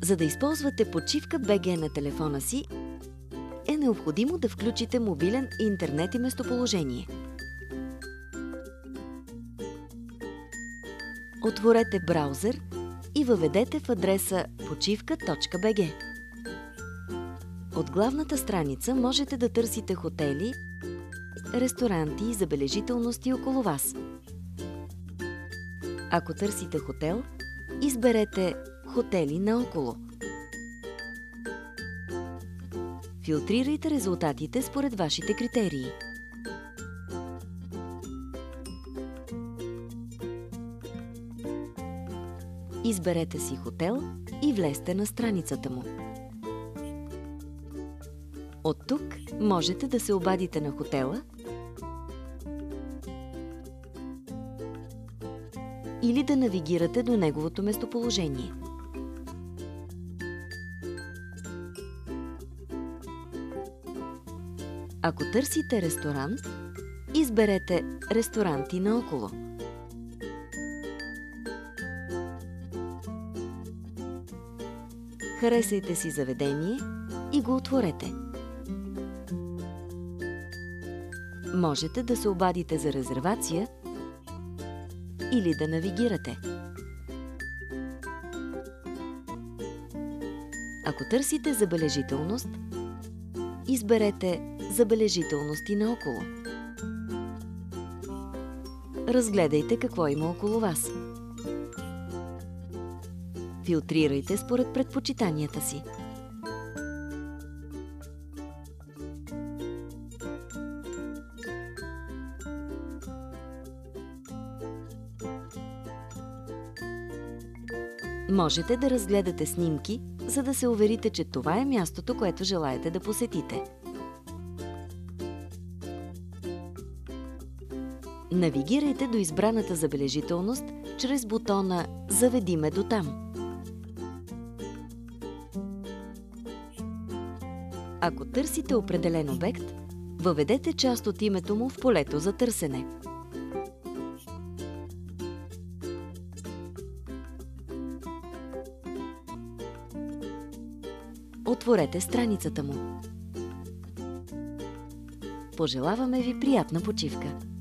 За да използвате почивка БГ на телефона си, е необходимо да включите мобилен интернет и местоположение. Отворете браузър и въведете в адреса почивка.bg. От главната страница можете да търсите хотели, ресторанти и забележителности около вас. Ако търсите хотел, изберете хотели наоколо. Филтрирайте резултатите според вашите критерии. Изберете си хотел и влезте на страницата му. От тук можете да се обадите на хотела или да навигирате до неговото местоположение. Ако търсите ресторант, изберете ресторанти наоколо. Харесайте си заведение и го отворете. Можете да се обадите за резервация или да навигирате. Ако търсите забележителност, изберете забележителности наоколо. Разгледайте какво има около вас. Филтрирайте според предпочитанията си. Можете да разгледате снимки, за да се уверите, че това е мястото, което желаете да посетите. Навигирайте до избраната забележителност чрез бутона «Заведи ме дотам». Ако търсите определен обект, въведете част от името му в полето за търсене. Отворете страницата му. Пожелаваме ви приятна почивка!